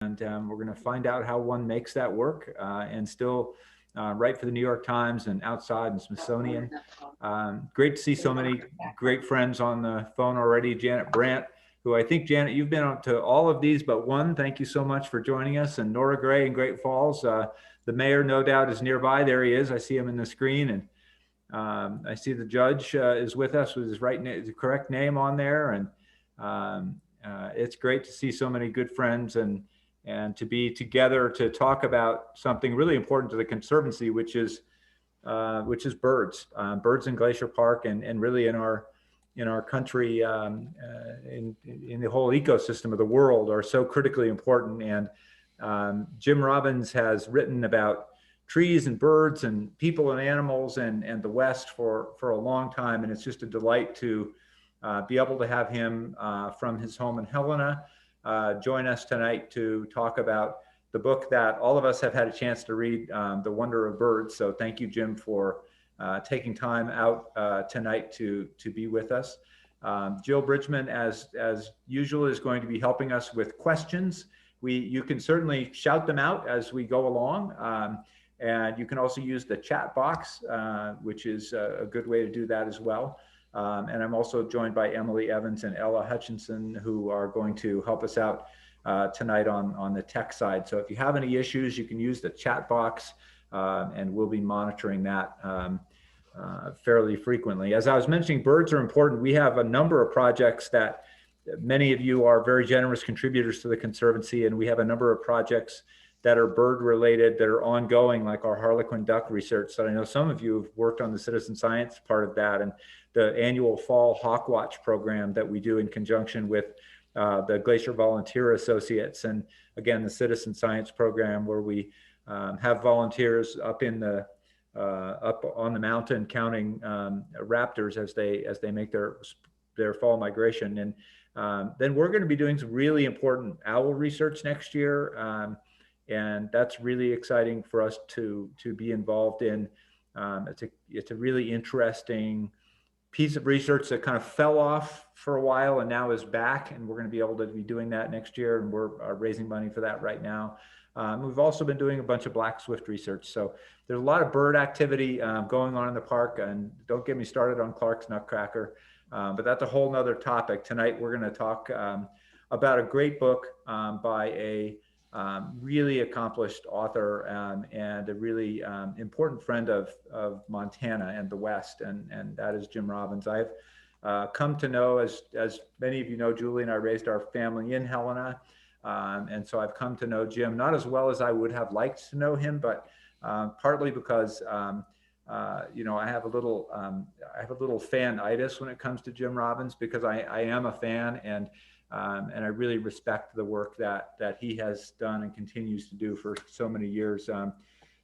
and we're going to find out how one makes that work and still write for the New York Times and outside and Smithsonian. Great to see so many great friends on the phone already. Janet Brandt, who I think, Janet, you've been on to all of these but one. Thank you so much for joining us. And Nora Gray in Great Falls. The mayor, no doubt, is nearby. There he is. I see him in the screen. And I see the judge is with us with his the correct name on there. And it's great to see so many good friends and to be together to talk about something really important to the Conservancy, which is birds, birds in Glacier Park, and really in our country, in the whole ecosystem of the world, are so critically important. And Jim Robbins has written about trees and birds and people and animals and the West for a long time, and it's just a delight to be able to have him from his home in Helena join us tonight to talk about the book that all of us have had a chance to read, The Wonder of Birds. So thank you, Jim, for taking time out tonight to be with us. Jill Bridgman, as usual, is going to be helping us with questions. You can certainly shout them out as we go along. And you can also use the chat box, which is a good way to do that as well. And I'm also joined by Emily Evans and Ella Hutchinson, who are going to help us out tonight on the tech side. So if you have any issues, you can use the chat box, and we'll be monitoring that fairly frequently. As I was mentioning, birds are important. We have a number of projects that many of you are very generous contributors to the Conservancy, and we have a number of projects that are bird related, that are ongoing, like our Harlequin duck research that I know some of you have worked on, the citizen science part of that, and the annual fall hawk watch program that we do in conjunction with the Glacier Volunteer Associates. And again, the citizen science program, where we have volunteers up on the mountain counting raptors as they make their fall migration. And then we're going to be doing some really important owl research next year. And that's really exciting for us to be involved in. It's a really interesting piece of research that kind of fell off for a while and now is back, and we're going to be able to be doing that next year, and we're raising money for that right now. We've also been doing a bunch of black swift research, so there's a lot of bird activity going on in the park. And don't get me started on Clark's Nutcracker, but that's a whole nother topic. Tonight we're going to talk about a great book by a really accomplished author and a really important friend of Montana and the West, and that is Jim Robbins. I've come to know, as many of you know, Julie and I raised our family in Helena, and so I've come to know Jim, not as well as I would have liked to know him, but partly because you know, I have a little fanitis when it comes to Jim Robbins, because I am a fan, and I really respect the work that he has done and continues to do for so many years.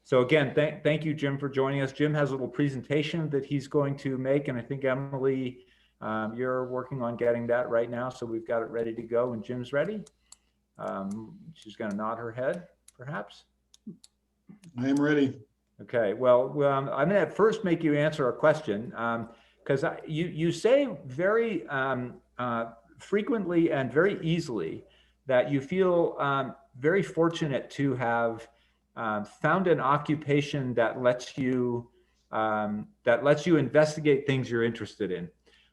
So again, thank you, Jim, for joining us. Jim has a little presentation that he's going to make, and I think, Emily, you're working on getting that right now, so we've got it ready to go when Jim's ready. She's going to nod her head, perhaps. I am ready. Okay, well, I'm going to first make you answer a question, because you say very frequently and very easily that you feel very fortunate to have found an occupation that lets you investigate things you're interested in.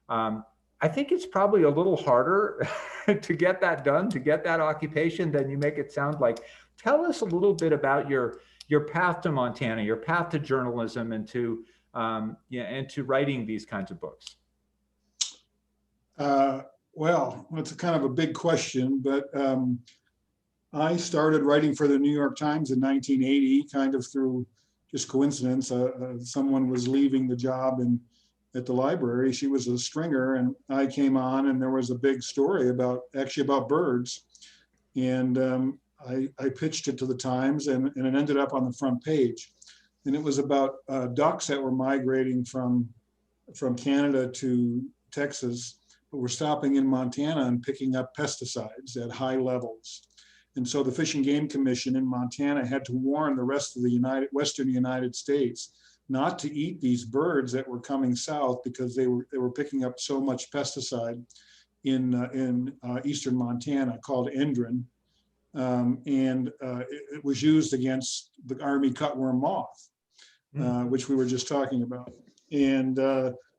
I think it's probably a little harder to get that done, to get that occupation, than you make it sound like. Tell us a little bit about your path to Montana, your path to journalism, and to writing these kinds of books. Well, that's kind of a big question, but I started writing for the New York Times in 1980, kind of through just coincidence. Someone was leaving the job at the library. She was a stringer, and I came on, and there was a big story about birds. And I pitched it to the Times, and it ended up on the front page. And it was about ducks that were migrating from Canada to Texas, but were stopping in Montana and picking up pesticides at high levels. And so the Fish and Game Commission in Montana had to warn the rest of the Western United States not to eat these birds that were coming south, because they were picking up so much pesticide in eastern Montana, called endrin. It was used against the army cutworm moth, which we were just talking about. And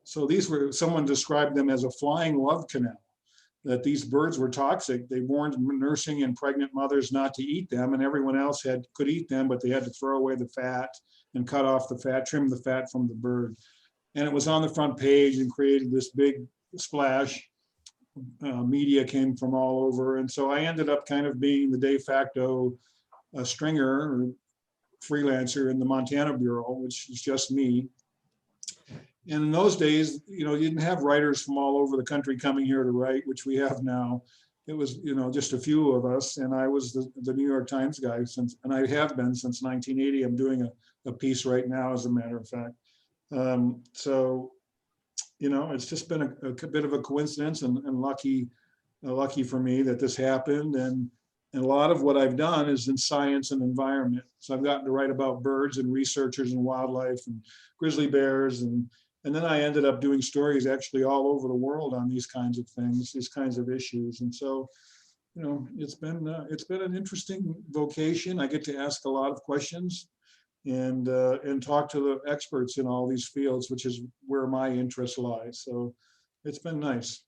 so someone described them as a flying love canal, that these birds were toxic. They warned nursing and pregnant mothers not to eat them, and everyone else could eat them, but they had to throw away the fat and cut off the fat, trim the fat from the bird. And it was on the front page and created this big splash. Media came from all over. And so I ended up kind of being the de facto stringer or freelancer in the Montana Bureau, which is just me. And in those days, you didn't have writers from all over the country coming here to write, which we have now. It was, just a few of us. And I was the New York Times guy and I have been since 1980. I'm doing a piece right now, as a matter of fact. So it's just been a bit of a coincidence and lucky for me that this happened. And a lot of what I've done is in science and environment. So I've gotten to write about birds and researchers and wildlife and grizzly bears. And then I ended up doing stories actually all over the world on these kinds of things, these kinds of issues. And so, it's been an interesting vocation. I get to ask a lot of questions and talk to the experts in all these fields, which is where my interest lies. So it's been nice.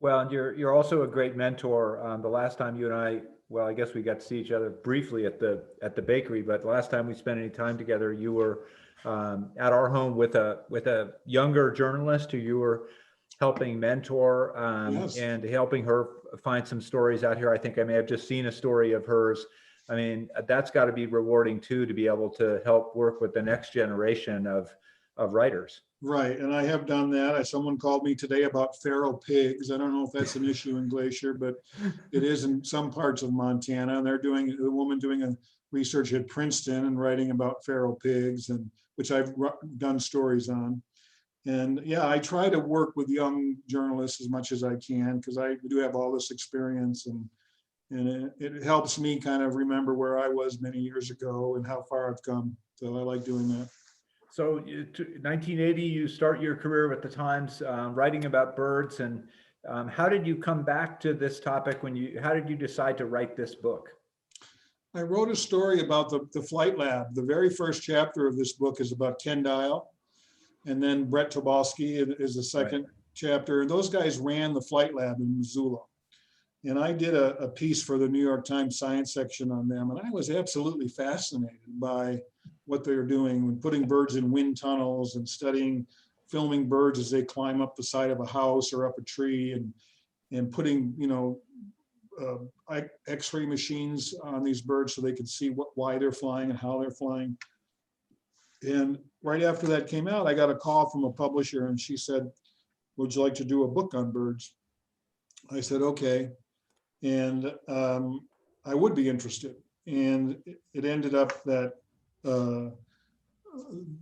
Well, and you're also a great mentor. The last time you and I, well, I guess we got to see each other briefly at the bakery, but the last time we spent any time together, you were at our home with a younger journalist who you were helping mentor Yes. and helping her find some stories out here. I think I may have just seen a story of hers. I mean, that's got to be rewarding too, to be able to help work with the next generation of writers. Right, and I have done that. Someone called me today about feral pigs. I don't know if that's an issue in Glacier, but it is in some parts of Montana. And a woman doing a research at Princeton and writing about feral pigs, and which I've done stories on. And yeah, I try to work with young journalists as much as I can, because I do have all this experience, and it helps me kind of remember where I was many years ago and how far I've come. So I like doing that. So 1980, you start your career with the Times, writing about birds. And how did you come back to this topic how did you decide to write this book? I wrote a story about the flight lab. The very first chapter of this book is about Ken Dial. And then Brett Toboski is the second chapter. And those guys ran the flight lab in Missoula. And I did a piece for the New York Times science section on them. And I was absolutely fascinated by what they're doing when putting birds in wind tunnels and filming birds as they climb up the side of a house or up a tree, and putting, X-ray machines on these birds so they could see why they're flying and how they're flying. And right after that came out, I got a call from a publisher, and she said, "Would you like to do a book on birds?" I said, "Okay." And I would be interested. And it ended up that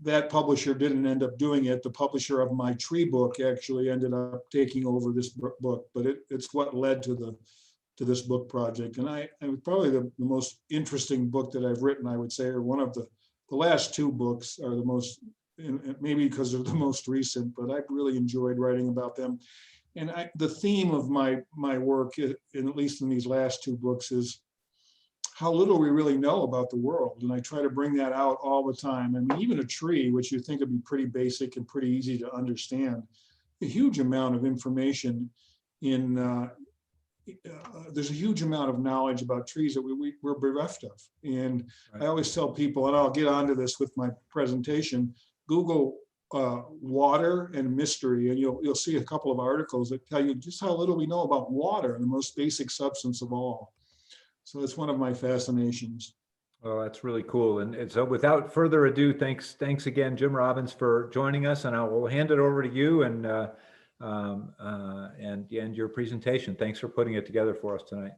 that publisher didn't end up doing it. The publisher of my tree book actually ended up taking over this book, but it's what led to this book project. And I probably the most interesting book that I've written, I would say, or one of the last two books are the most, maybe because they're the most recent, but I've really enjoyed writing about them. And the theme of my work, at least in these last two books, is how little we really know about the world. And I try to bring that out all the time. I mean, even a tree, which you think would be pretty basic and pretty easy to understand, a huge amount of information there's a huge amount of knowledge about trees that we're bereft of. And I always tell people, and I'll get onto this with my presentation, Google water and mystery, and you'll see a couple of articles that tell you just how little we know about water, the most basic substance of all. So it's one of my fascinations. Oh, that's really cool. And so without further ado, thanks again, Jim Robbins, for joining us. And I will hand it over to you and your presentation. Thanks for putting it together for us tonight.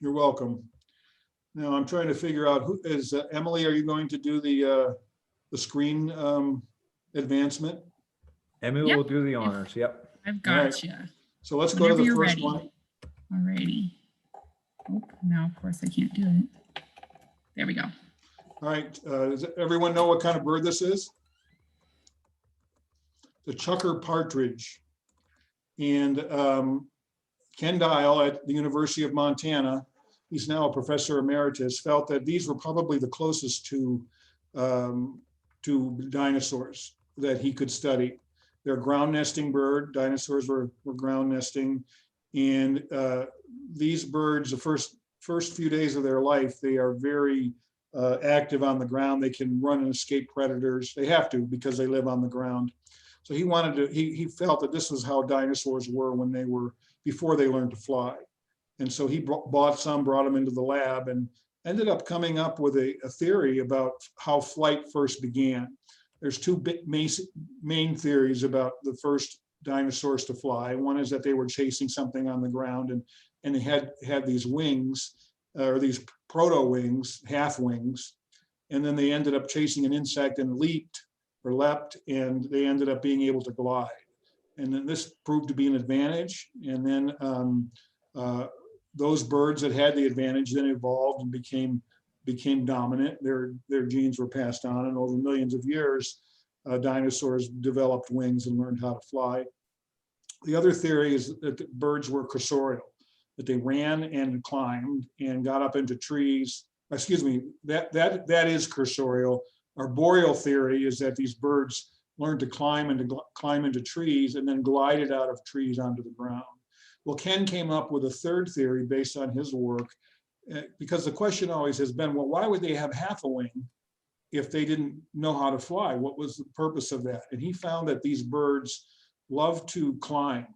You're welcome. Now I'm trying to figure out who is Emily. Are you going to do the screen advancement? Emily will do the honors. Yep. I've got you. So let's go to the first one. Alrighty. Oh, now of course I can't do it. There we go. All right. Does everyone know what kind of bird this is? The chucker partridge. And Ken Dial at the University of Montana he's now a professor emeritus, felt that these were probably the closest to dinosaurs that he could study. They're a ground nesting bird. Dinosaurs were ground nesting. And these birds, the first few days of their life, they are very active on the ground. They can run and escape predators. They have to because they live on the ground. So he felt that this was how dinosaurs were before they learned to fly. And so he brought them into the lab and ended up coming up with a theory about how flight first began. There's two main theories about the first dinosaurs to fly. One is that they were chasing something on the ground and they had these wings, or these proto wings, half wings, and then they ended up chasing an insect and leapt, and they ended up being able to glide. And then this proved to be an advantage. And then those birds that had the advantage then evolved and became dominant. Their genes were passed on, and over millions of years, dinosaurs developed wings and learned how to fly. The other theory is that the birds were cursorial, that they ran and climbed and got up into trees. Excuse me, that is cursorial. Arboreal theory is that these birds learned to climb into trees and then glided out of trees onto the ground. Well, Ken came up with a third theory based on his work, because the question always has been, well, why would they have half a wing if they didn't know how to fly? What was the purpose of that? And he found that these birds love to climb.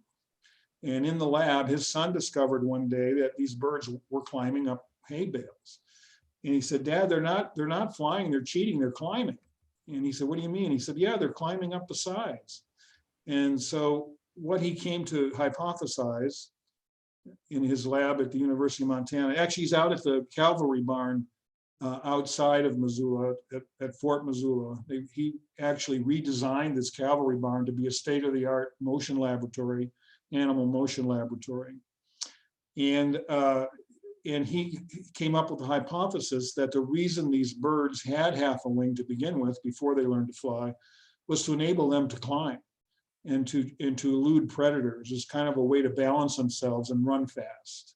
And in the lab, his son discovered one day that these birds were climbing up hay bales. And he said, Dad, they're not flying, they're cheating, they're climbing. And he said, what do you mean? He said, yeah, they're climbing up the sides. And so what he came to hypothesize in his lab at the University of Montana, actually he's out at the cavalry barn outside of Missoula, at Fort Missoula. He actually redesigned this cavalry barn to be a state-of-the-art motion laboratory, animal motion laboratory. And he came up with the hypothesis that the reason these birds had half a wing to begin with before they learned to fly was to enable them to climb and to elude predators, as kind of a way to balance themselves and run fast.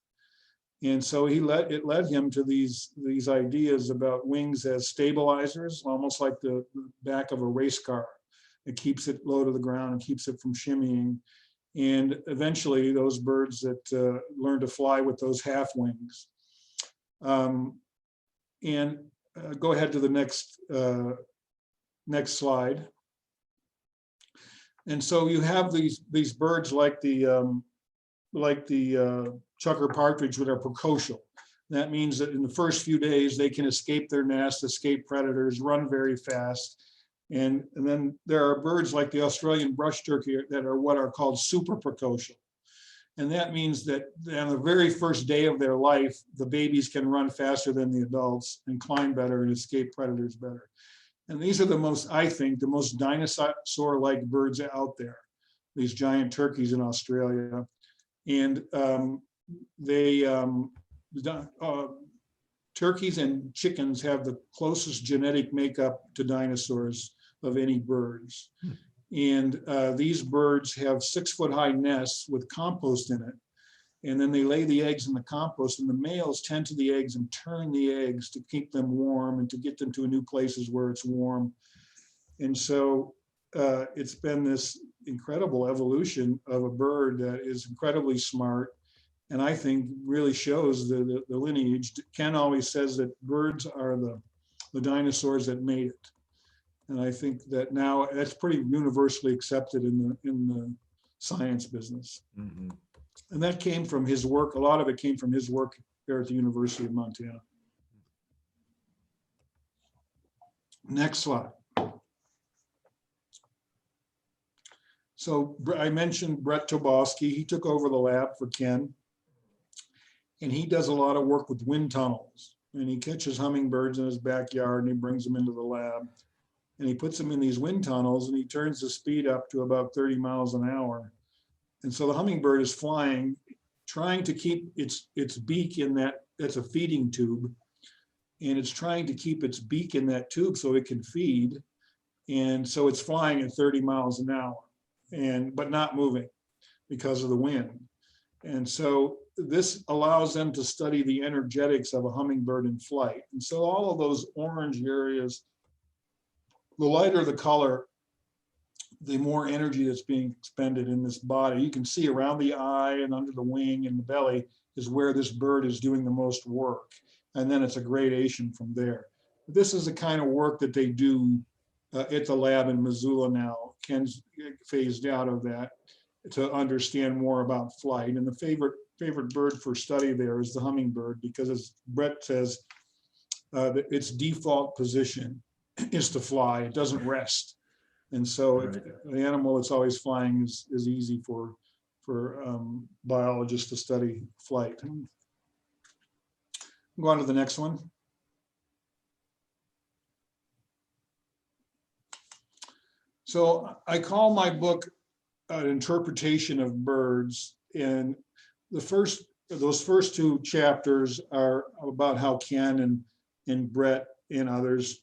And so it led him to these ideas about wings as stabilizers, almost like the back of a race car. It keeps it low to the ground and keeps it from shimmying. And eventually those birds that learn to fly with those half wings. Go ahead to the next slide. And so you have these birds like the Chucker partridge, which are precocial. That means that in the first few days they can escape their nest, escape predators, run very fast. And then there are birds like the Australian brush turkey that are what are called super precocial. And that means that on the very first day of their life, the babies can run faster than the adults and climb better and escape predators better. And these are I think, the most dinosaur-like birds out there, these giant turkeys in Australia. And turkeys and chickens have the closest genetic makeup to dinosaurs of any birds. And these birds have 6-foot-high nests with compost in it. And then they lay the eggs in the compost, and the males tend to the eggs and turn the eggs to keep them warm and to get them to new places where it's warm. And so it's been this incredible evolution of a bird that is incredibly smart, and I think really shows the lineage. Ken always says that birds are the dinosaurs that made it. And I think that now that's pretty universally accepted in the science business. Mm-hmm. And that came from his work. A lot of it came from his work there at the University of Montana. Next slide. So I mentioned Brett Toboski. He took over the lab for Ken. And he does a lot of work with wind tunnels. And he catches hummingbirds in his backyard and he brings them into the lab. And he puts them in these wind tunnels and he turns the speed up to about 30 miles an hour. And so the hummingbird is flying, trying to keep its beak in that's a feeding tube. And it's trying to keep its beak in that tube so it can feed. And so it's flying at 30 miles an hour, but not moving because of the wind. And so this allows them to study the energetics of a hummingbird in flight. And so all of those orange areas, the lighter the color, the more energy that's being expended in this body. You can see around the eye and under the wing and the belly is where this bird is doing the most work. And then it's a gradation from there. This is the kind of work that they do at the lab in Missoula now. Ken's phased out of that to understand more about flight. And the favorite bird for study there is the hummingbird, because as Brett says, its default position is to fly. It doesn't rest. And so the animal that's always flying is easy for biologists to study flight. Go on to the next one. So I call my book an interpretation of birds, and those first two chapters are about how Ken and Brett and others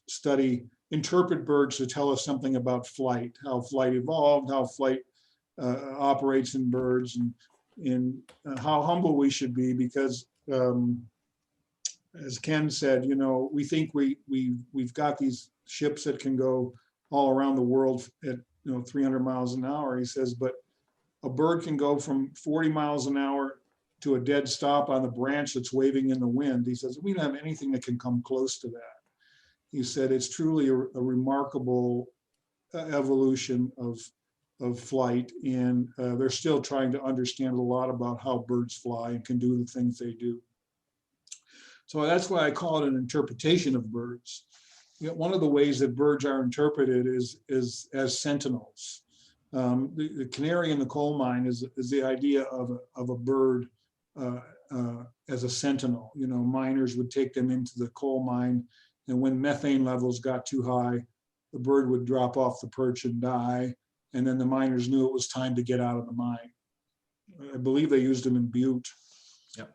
interpret birds to tell us something about flight, how flight evolved, how flight operates in birds, and how humble we should be, because as Ken said, you know, we think we've got these ships that can go all around the world at 300 miles an hour. He says, but a bird can go from 40 miles an hour to a dead stop on the branch that's waving in the wind. He says, we don't have anything that can come close to that. He said, it's truly a remarkable evolution of flight, and they're still trying to understand a lot about how birds fly and can do the things they do. So that's why I call it an interpretation of birds. You know, one of the ways that birds are interpreted is as sentinels. The canary in the coal mine is the idea of a bird as a sentinel. You know, miners would take them into the coal mine, and when methane levels got too high, the bird would drop off the perch and die, and then the miners knew it was time to get out of the mine. I believe they used them in Butte. Yep.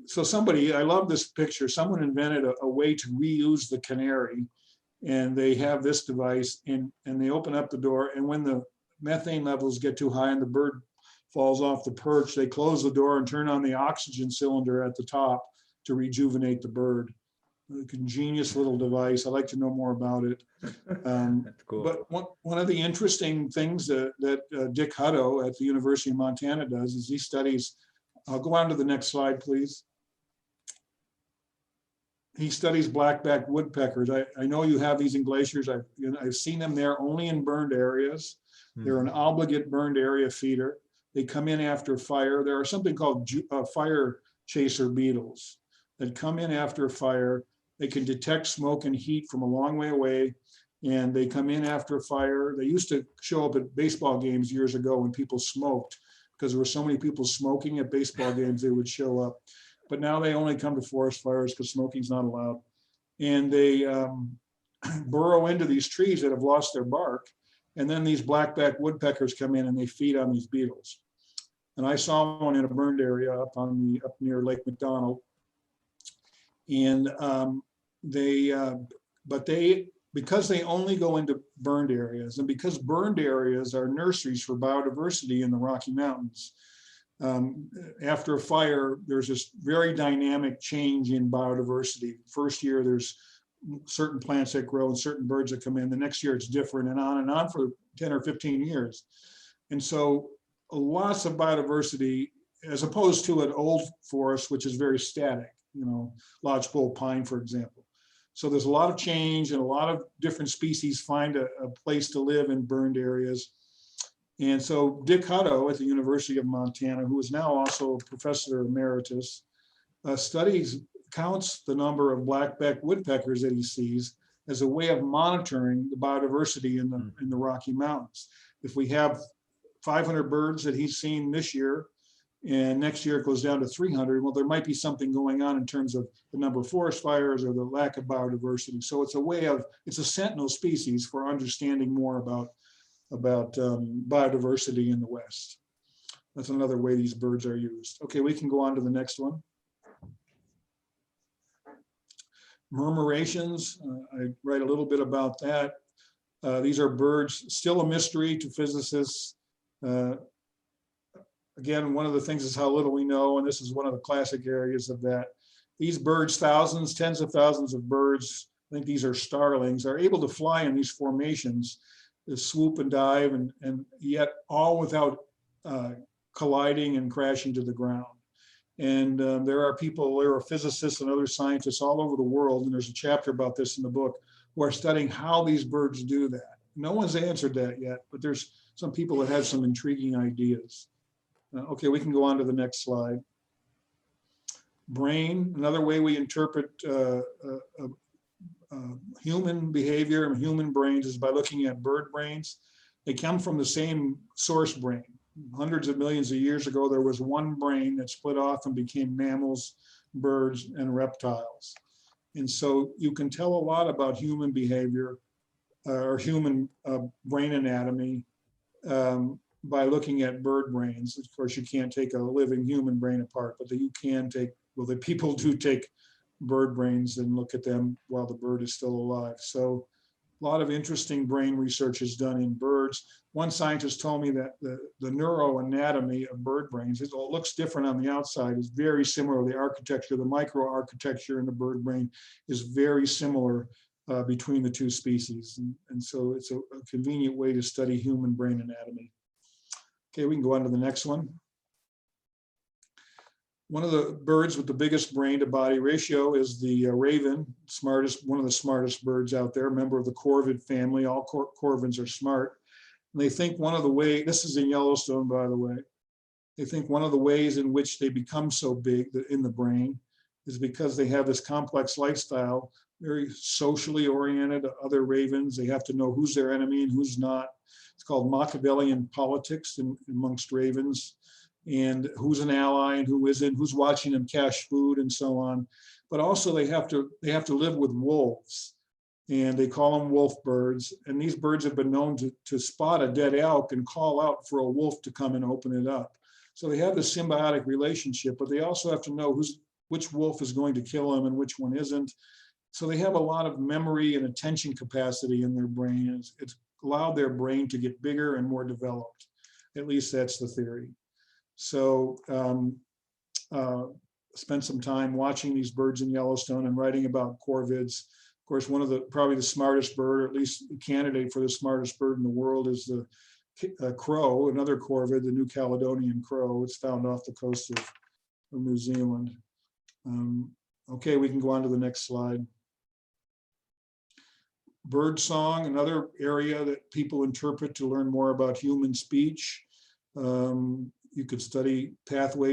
So I love this picture. Someone invented a way to reuse the canary, and they have this device, and they open up the door, and when the methane levels get too high and the bird falls off the perch, they close the door and turn on the oxygen cylinder at the top to rejuvenate the bird. A ingenious little device. I'd like to know more about it. That's cool. But one of the interesting things that Dick Hutto at the University of Montana does is he studies, I'll go on to the next slide, please. He studies black-backed woodpeckers. I know you have these in glaciers. I've seen them there only in burned areas. They're an obligate burned area feeder. They come in after fire. There are something called fire chaser beetles that come in after fire. They can detect smoke and heat from a long way away, and they come in after fire. They used to show up at baseball games years ago when people smoked, because there were so many people smoking at baseball games, they would show up. But now they only come to forest fires because smoking's not allowed. And they burrow into these trees that have lost their bark. And then these black-backed woodpeckers come in and they feed on these beetles. And I saw one in a burned area up near Lake McDonald. And because they only go into burned areas, and because burned areas are nurseries for biodiversity in the Rocky Mountains, after a fire, there's this very dynamic change in biodiversity. First year, there's certain plants that grow and certain birds that come in. The next year, it's different, and on for 10 or 15 years. And so lots of biodiversity, as opposed to an old forest, which is very static, lodgepole pine, for example. So there's a lot of change, and a lot of different species find a place to live in burned areas. And so Dick Hutto at the University of Montana, who is now also a professor emeritus, counts the number of black-backed woodpeckers that he sees as a way of monitoring the biodiversity in the Rocky Mountains. If we have 500 birds that he's seen this year, and next year it goes down to 300, well, there might be something going on in terms of the number of forest fires or the lack of biodiversity. So it's a sentinel species for understanding more about biodiversity in the West. That's another way these birds are used. Okay, we can go on to the next one. Murmurations, I write a little bit about that. These are birds, still a mystery to physicists. again, one of the things is how little we know, and this is one of the classic areas of that. These birds, thousands, tens of thousands of birds, I think these are starlings, are able to fly in these formations, to swoop and dive, and yet all without colliding and crashing to the ground. And there are physicists and other scientists all over the world, and there's a chapter about this in the book, who are studying how these birds do that. No one's answered that yet, but there's some people that have some intriguing ideas. Okay, we can go on to the next slide. Brain, another way we interpret human behavior and human brains is by looking at bird brains. They come from the same source brain. Hundreds of millions of years ago, there was one brain that split off and became mammals, birds, and reptiles. And so you can tell a lot about human behavior or human brain anatomy by looking at bird brains. Of course, you can't take a living human brain apart, but you can take, well, the people do take bird brains and look at them while the bird is still alive. So a lot of interesting brain research is done in birds. One scientist told me that the neuroanatomy of bird brains, it looks different on the outside, is very similar. The architecture, the microarchitecture in the bird brain is very similar between the two species. And so it's a convenient way to study human brain anatomy. Okay, we can go on to the next one. One of the birds with the biggest brain to body ratio is the raven, one of the smartest birds out there, member of the corvid family. All corvids are smart. And they think one of the ways, this is in Yellowstone, by the way, they think one of the ways in which they become so big in the brain is because they have this complex lifestyle, very socially oriented to other ravens. They have to know who's their enemy and who's not. It's called Machiavellian politics amongst ravens, and who's an ally and who isn't, who's watching them cache food and so on. But also they have to live with wolves, and they call them wolf birds. And these birds have been known to spot a dead elk and call out for a wolf to come and open it up. So they have this symbiotic relationship, but they also have to know which wolf is going to kill them and which one isn't. So they have a lot of memory and attention capacity in their brain. It's allowed their brain to get bigger and more developed. At least that's the theory. So spent some time watching these birds in Yellowstone and writing about corvids. Of course, probably the smartest bird, or at least a candidate for the smartest bird in the world, is the crow, another corvid, the New Caledonian crow. It's found off the coast of New Zealand. Okay, we can go on to the next slide. Bird song, another area that people interpret to learn more about human speech. You could study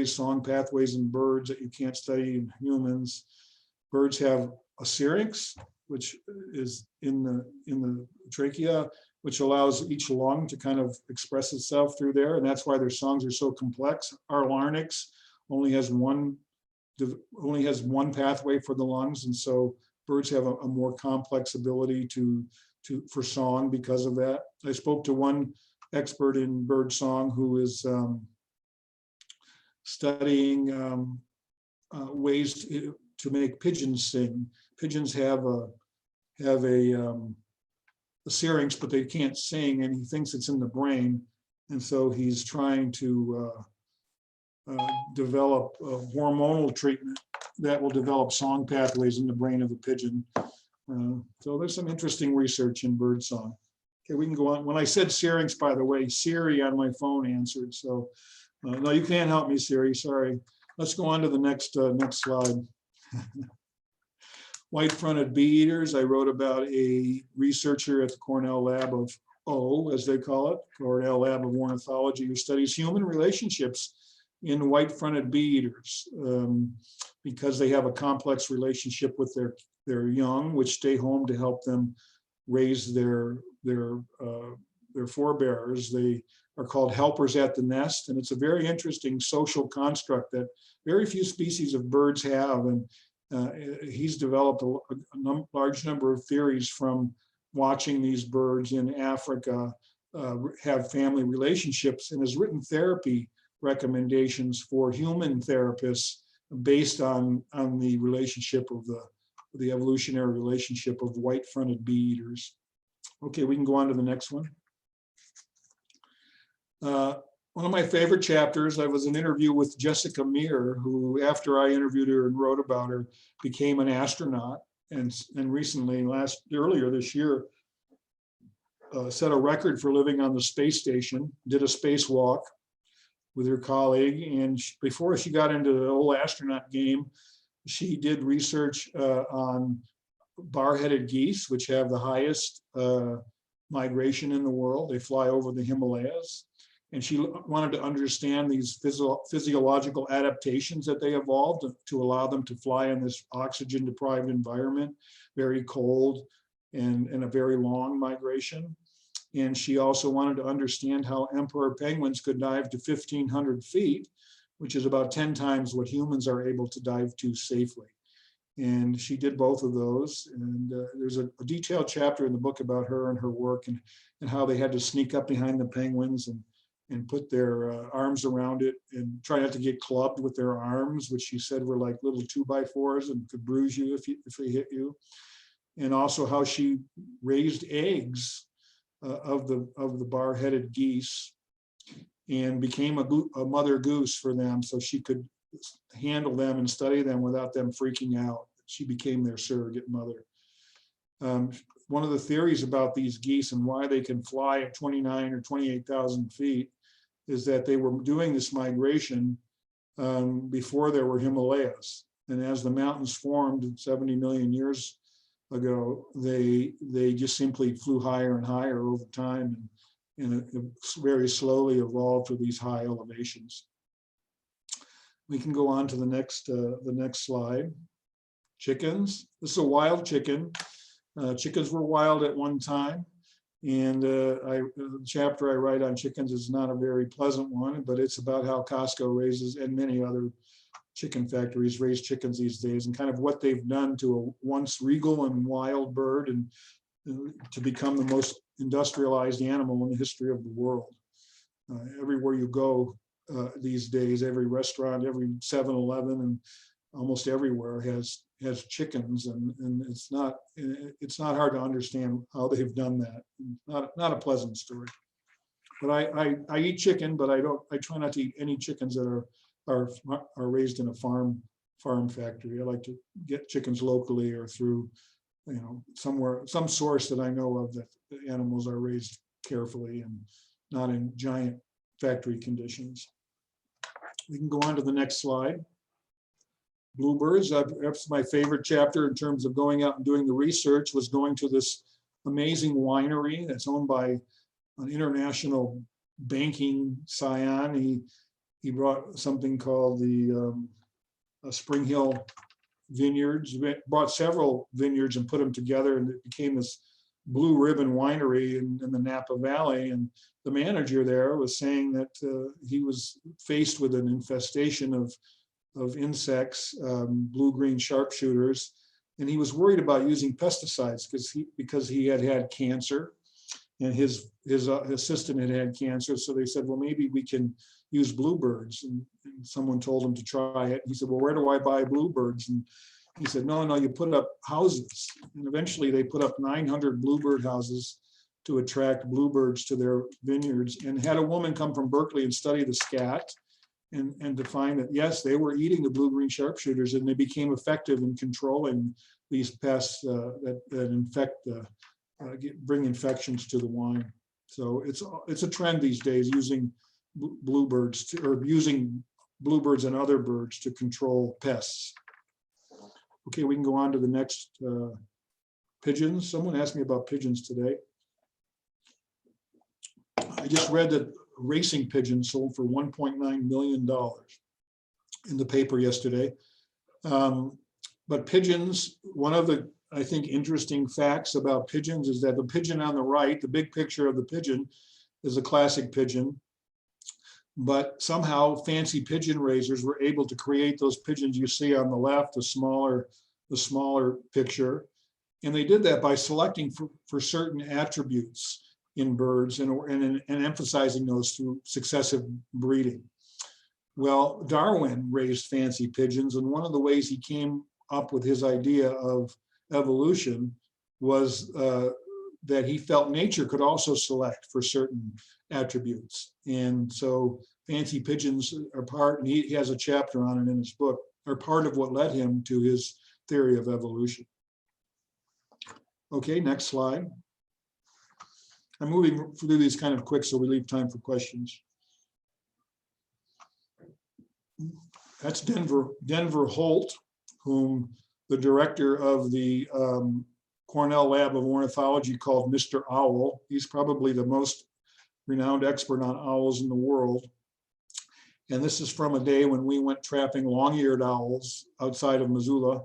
song pathways in birds that you can't study in humans. Birds have a syrinx, which is in the trachea, which allows each lung to kind of express itself through there, and that's why their songs are so complex. Our larynx only has one pathway for the lungs, and so birds have a more complex ability for song because of that. I spoke to one expert in bird song who is studying ways to make pigeons sing. Pigeons have a syrinx, but they can't sing, and he thinks it's in the brain. And so he's trying to develop a hormonal treatment that will develop song pathways in the brain of a pigeon. So there's some interesting research in bird song. Okay, we can go on. When I said syrinx, by the way, Siri on my phone answered. So no, you can't help me, Siri, sorry. Let's go on to the next slide. White-fronted beaders. I wrote about a researcher at the Cornell Lab of as they call it, Cornell Lab of Ornithology, who studies human relationships in white-fronted beaders because they have a complex relationship with their young, which stay home to help them raise their forebearers. They are called helpers at the nest, and it's a very interesting social construct that very few species of birds have. And he's developed a large number of theories from watching these birds in Africa have family relationships, and has written therapy recommendations for human therapists based on the relationship of the evolutionary relationship of white-fronted beaders. Okay, we can go on to the next one. One of my favorite chapters, I was an interview with Jessica Meir, who, after I interviewed her and wrote about her, became an astronaut, and recently, earlier this year, set a record for living on the space station, did a spacewalk with her colleague. And before she got into the whole astronaut game, she did research on bar-headed geese, which have the highest migration in the world. They fly over the Himalayas. And she wanted to understand these physiological adaptations that they evolved to allow them to fly in this oxygen-deprived environment, very cold and a very long migration. And she also wanted to understand how emperor penguins could dive to 1,500 feet, which is about 10 times what humans are able to dive to safely. And she did both of those. And there's a detailed chapter in the book about her and her work, and how they had to sneak up behind the penguins and put their arms around it and try not to get clubbed with their arms, which she said were like little 2x4s and could bruise you if they hit you. And also how she raised eggs of the bar-headed geese and became a mother goose for them, so she could handle them and study them without them freaking out. She became their surrogate mother. One of the theories about these geese and why they can fly at 29 or 28,000 feet is that they were doing this migration before there were Himalayas. And as the mountains formed 70 million years ago, they just simply flew higher and higher over time, and it very slowly evolved to these high elevations. We can go on to the next slide. Chickens. This is a wild chicken. Chickens were wild at one time, and the chapter I write on chickens is not a very pleasant one, but it's about how Costco raises, and many other chicken factories raise chickens these days, and kind of what they've done to a once regal and wild bird, and to become the most industrialized animal in the history of the world. Everywhere you go these days, every restaurant, every 7-Eleven, and almost everywhere has chickens, and it's not hard to understand how they've done that. Not a pleasant story. But I eat chicken, but I try not to eat any chickens that are raised in a farm factory. I like to get chickens locally or through, somewhere, some source that I know of that the animals are raised carefully and not in giant factory conditions. We can go on to the next slide. Bluebirds, that's my favorite chapter in terms of going out and doing the research, was going to this amazing winery that's owned by an international banking scion. He brought something called the Spring Hill Vineyards. He brought several vineyards and put them together, and it became this blue ribbon winery in the Napa Valley. And the manager there was saying that he was faced with an infestation of insects, blue-green sharpshooters, and he was worried about using pesticides because he had cancer, and his assistant had cancer. So they said, well, maybe we can use bluebirds. And someone told him to try it. He said, well, where do I buy bluebirds? And he said, no, you put up houses. And eventually they put up 900 bluebird houses to attract bluebirds to their vineyards, and had a woman come from Berkeley and study the scat, and to find that, yes, they were eating the blue-green sharpshooters, and they became effective in controlling these pests that infect, bring infections to the wine. So it's a trend these days, using bluebirds using bluebirds and other birds to control pests. Okay, we can go on to the next. Pigeons. Someone asked me about pigeons today. I just read that racing pigeons sold for $1.9 million in the paper yesterday. But pigeons, one of the, I think, interesting facts about pigeons is that the pigeon on the right, the big picture of the pigeon, is a classic pigeon. But somehow fancy pigeon raisers were able to create those pigeons you see on the left, the smaller picture. And they did that by selecting for certain attributes in birds and emphasizing those through successive breeding. Well, Darwin raised fancy pigeons, and one of the ways he came up with his idea of evolution was that he felt nature could also select for certain attributes. And so fancy pigeons are part, and he has a chapter on it in his book, are part of what led him to his theory of evolution. Okay, next slide. I'm moving through these kind of quick so we leave time for questions. That's Denver Holt, whom the director of the Cornell Lab of Ornithology called Mr. Owl. He's probably the most renowned expert on owls in the world. And this is from a day when we went trapping long-eared owls outside of Missoula,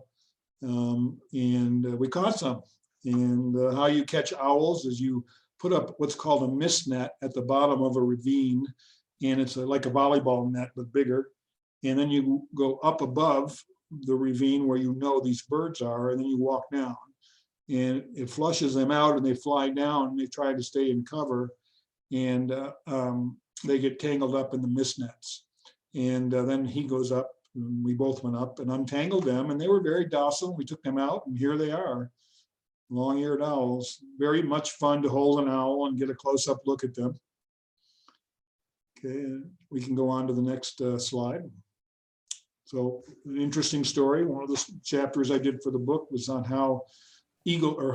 and we caught some. And how you catch owls is you put up what's called a mist net at the bottom of a ravine, and it's like a volleyball net but bigger. And then you go up above the ravine where you know these birds are, and then you walk down. And it flushes them out, and they fly down, and they try to stay in cover, and they get tangled up in the mist nets. And then he goes up, and we both went up and untangled them, and they were very docile. We took them out, and here they are, long-eared owls. Very much fun to hold an owl and get a close-up look at them. Okay, we can go on to the next slide. So an interesting story. One of the chapters I did for the book was on how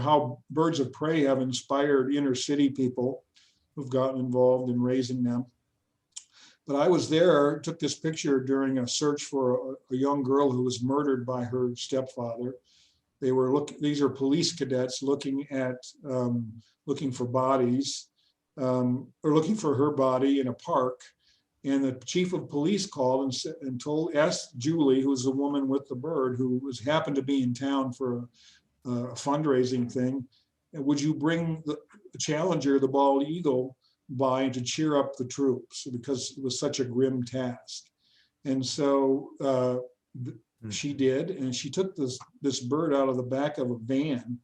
how birds of prey have inspired inner city people who've gotten involved in raising them. But I was there, took this picture during a search for a young girl who was murdered by her stepfather. These are police cadets looking for bodies, or looking for her body in a park. And the chief of police called and asked Julie, who's the woman with the bird, who happened to be in town for a fundraising thing, would you bring the Challenger, the bald eagle, by to cheer up the troops, because it was such a grim task. And so she did, and she took this bird out of the back of a van,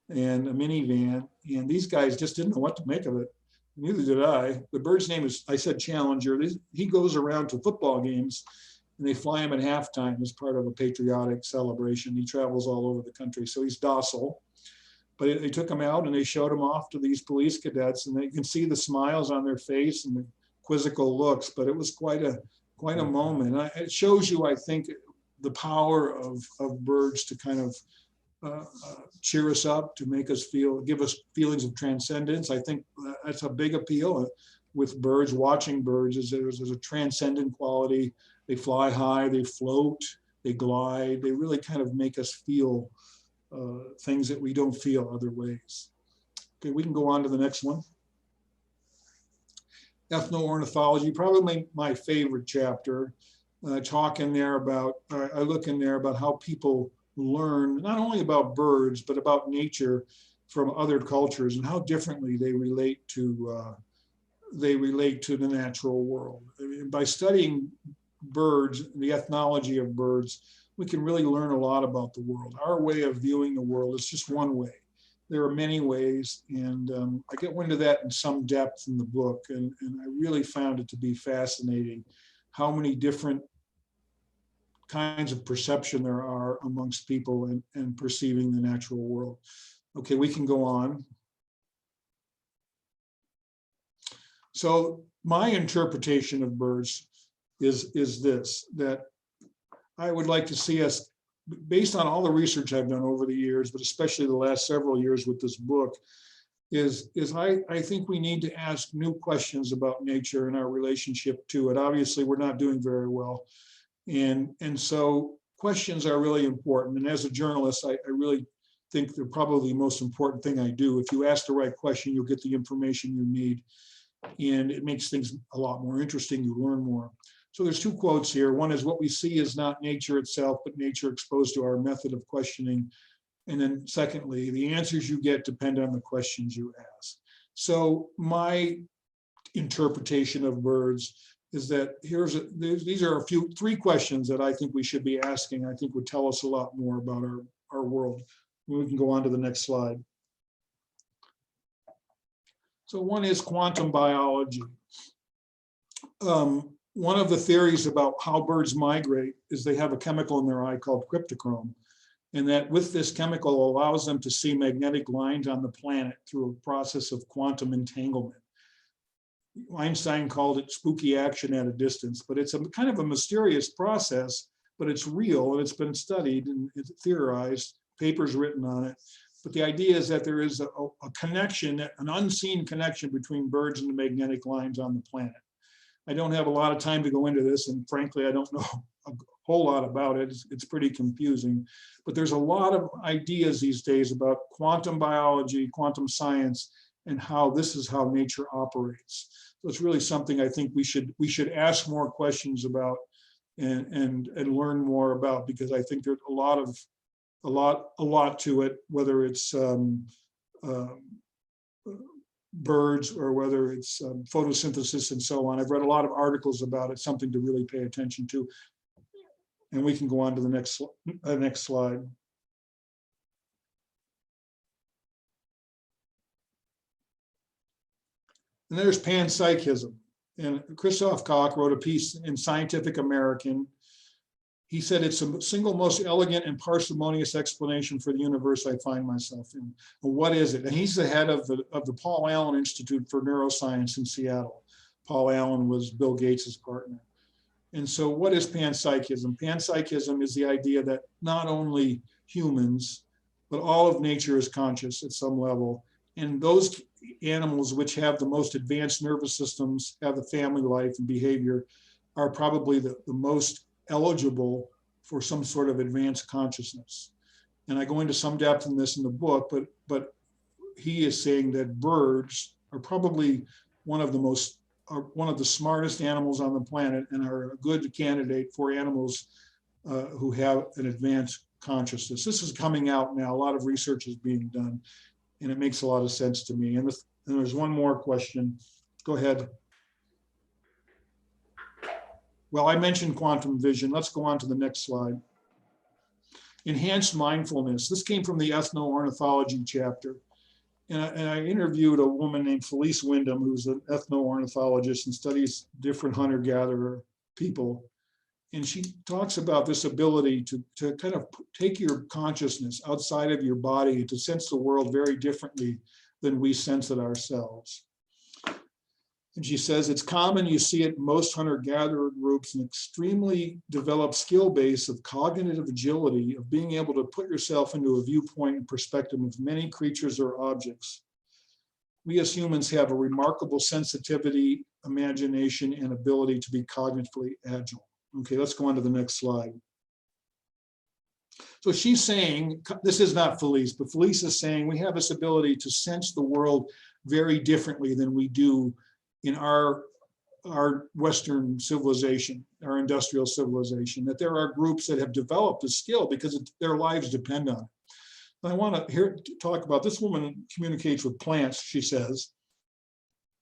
and a minivan, and these guys just didn't know what to make of it. Neither did I. The bird's name is, I said, Challenger. He goes around to football games, and they fly him at halftime as part of a patriotic celebration. He travels all over the country, so he's docile. But they took him out and they showed him off to these police cadets, and they can see the smiles on their face and the quizzical looks. But it was quite a moment. It shows you, I think, the power of birds to kind of cheer us up, to make us give us feelings of transcendence. I think that's a big appeal with birds. Watching birds is there's a transcendent quality. They fly high, they float, they glide. They really kind of make us feel things that we don't feel other ways. Okay, we can go on to the next one. Ethno Ornithology, probably my favorite chapter. I look in there about how people learn not only about birds, but about nature from other cultures and how differently they relate to the natural world. I mean, by studying birds, the ethnology of birds, we can really learn a lot about the world. Our way of viewing the world is just one way. There are many ways, and I get into that in some depth in the book, and I really found it to be fascinating how many different kinds of perception there are amongst people and perceiving the natural world. Okay, we can go on. So my interpretation of birds is this, that I would like to see us, based on all the research I've done over the years, but especially the last several years with this book, is I think we need to ask new questions about nature and our relationship to it. Obviously, we're not doing very well. And so questions are really important. And as a journalist, I really think they're probably the most important thing I do. If you ask the right question, you'll get the information you need. And it makes things a lot more interesting. You learn more. So there's two quotes here. One is, what we see is not nature itself, but nature exposed to our method of questioning. And then secondly, the answers you get depend on the questions you ask. So my interpretation of birds is that these are three questions that I think we should be asking. I think would tell us a lot more about our world. We can go on to the next slide. So one is quantum biology. One of the theories about how birds migrate is they have a chemical in their eye called cryptochrome. and that with this chemical allows them to see magnetic lines on the planet through a process of quantum entanglement. Einstein called it spooky action at a distance, but it's a kind of a mysterious process, but it's real and it's been studied and it's theorized, papers written on it. But the idea is that there is a connection, an unseen connection between birds and the magnetic lines on the planet. I don't have a lot of time to go into this, and frankly, I don't know a whole lot about it. It's pretty confusing, but there's a lot of ideas these days about quantum biology, quantum science, and how this is how nature operates. So it's really something I think we should ask more questions about and learn more about, because I think there's a lot to it, whether it's birds or whether it's photosynthesis and so on. I've read a lot of articles about it, something to really pay attention to. And we can go on to the next slide. And there's panpsychism. And Christoph Koch wrote a piece in Scientific American. He said, it's the single most elegant and parsimonious explanation for the universe I find myself in. Well, what is it? And he's the head of the Paul Allen Institute for Neuroscience in Seattle. Paul Allen was Bill Gates's partner. And so what is panpsychism? Panpsychism is the idea that not only humans, but all of nature is conscious at some level. And those animals which have the most advanced nervous systems, have the family life and behavior, are probably the most eligible for some sort of advanced consciousness. And I go into some depth in this in the book, but he is saying that birds are probably one of the smartest animals on the planet and are a good candidate for animals who have an advanced consciousness. This is coming out now. A lot of research is being done, and it makes a lot of sense to me. And there's one more question. Go ahead. Well, I mentioned quantum vision. Let's go on to the next slide. Enhanced mindfulness. This came from the Ethno Ornithology chapter. And I interviewed a woman named Felice Wyndham, who's an ethno-ornithologist and studies different hunter-gatherer people. And she talks about this ability to kind of take your consciousness outside of your body to sense the world very differently than we sense it ourselves. And she says, it's common, you see it in most hunter-gatherer groups, an extremely developed skill base of cognitive agility, of being able to put yourself into a viewpoint and perspective of many creatures or objects. We as humans have a remarkable sensitivity, imagination, and ability to be cognitively agile. Okay, let's go on to the next slide. So she's saying, this is not Felice, but Felice is saying we have this ability to sense the world very differently than we do in our Western civilization, our industrial civilization, that there are groups that have developed a skill because their lives depend on it. And I want to talk about this woman communicates with plants, she says.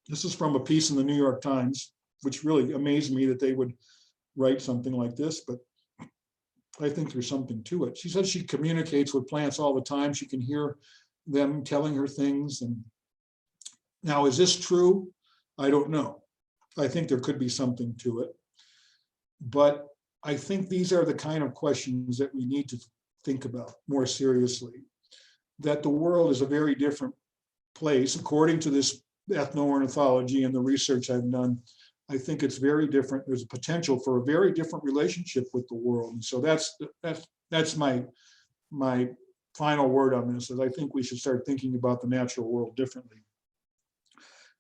This is from a piece in the New York Times, which really amazed me that they would write something like this, but I think there's something to it. She says she communicates with plants all the time. She can hear them telling her things. And now, is this true? I don't know. I think there could be something to it. But I think these are the kind of questions that we need to think about more seriously. That the world is a very different place, according to this ethno-ornithology and the research I've done. I think it's very different. There's a potential for a very different relationship with the world. And so that's my final word on this, is I think we should start thinking about the natural world differently.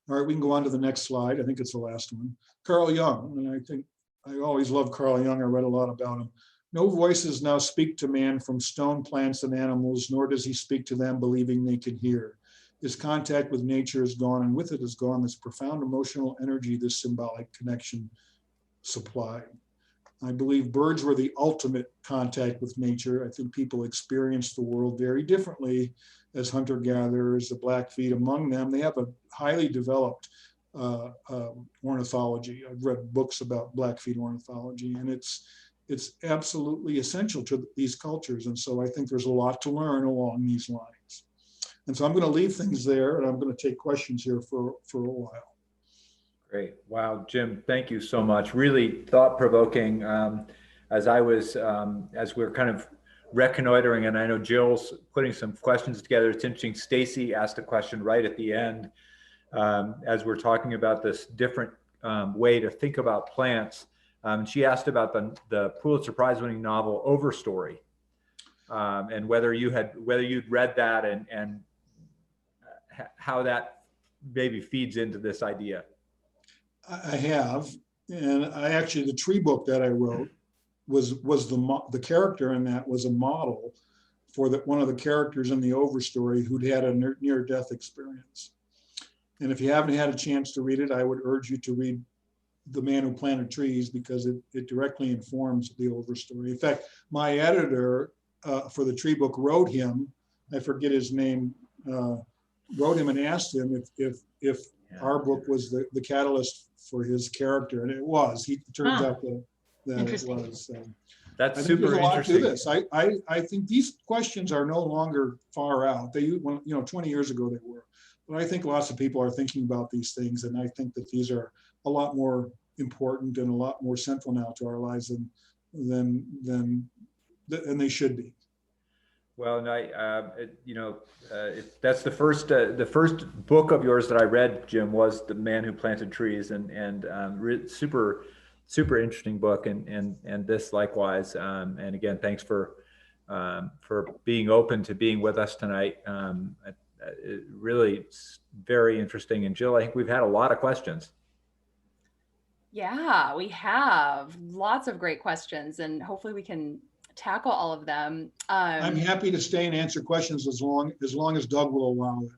All right, we can go on to the next slide. I think it's the last one. Carl Jung, and I think I always love Carl Jung. I read a lot about him. No voices now speak to man from stone, plants, and animals, nor does he speak to them believing they can hear. His contact with nature is gone, and with it is gone this profound emotional energy this symbolic connection supplied. I believe birds were the ultimate contact with nature. I think people experience the world very differently as hunter-gatherers, the Blackfeet among them. They have a highly developed ornithology. I've read books about Blackfeet ornithology, and it's absolutely essential to these cultures. And so I think there's a lot to learn along these lines. And so I'm going to leave things there, and I'm going to take questions here for a while. Great. Wow, Jim, thank you so much. Really thought-provoking. As we're kind of reconnoitering, and I know Jill's putting some questions together. It's interesting. Stacy asked a question right at the end as we're talking about this different way to think about plants. She asked about the Pulitzer Prize winning novel Overstory, and whether you'd read that and how that maybe feeds into this idea. I have, and the tree book that I wrote was the character in that was a model for one of the characters in the Overstory who'd had a near-death experience. And if you haven't had a chance to read it, I would urge you to read The Man Who Planted Trees, because it directly informs the Overstory. In fact, my editor for the tree book wrote him, I forget his name, wrote him and asked him if our book was the catalyst for his character, and it was. It turns out that it was. That's super interesting. This. I think these questions are no longer far out. 20 years ago they were, but I think lots of people are thinking about these things, and I think that these are a lot more important and a lot more central now to our lives than they should be. Well, and that's the first book of yours that I read, Jim, was The Man Who Planted Trees, and super interesting book, and this likewise. And again, thanks for being open to being with us tonight. It really very interesting. And Jill, I think we've had a lot of questions. Yeah, we have lots of great questions, and hopefully we can tackle all of them. I'm happy to stay and answer questions as long as Doug will allow it.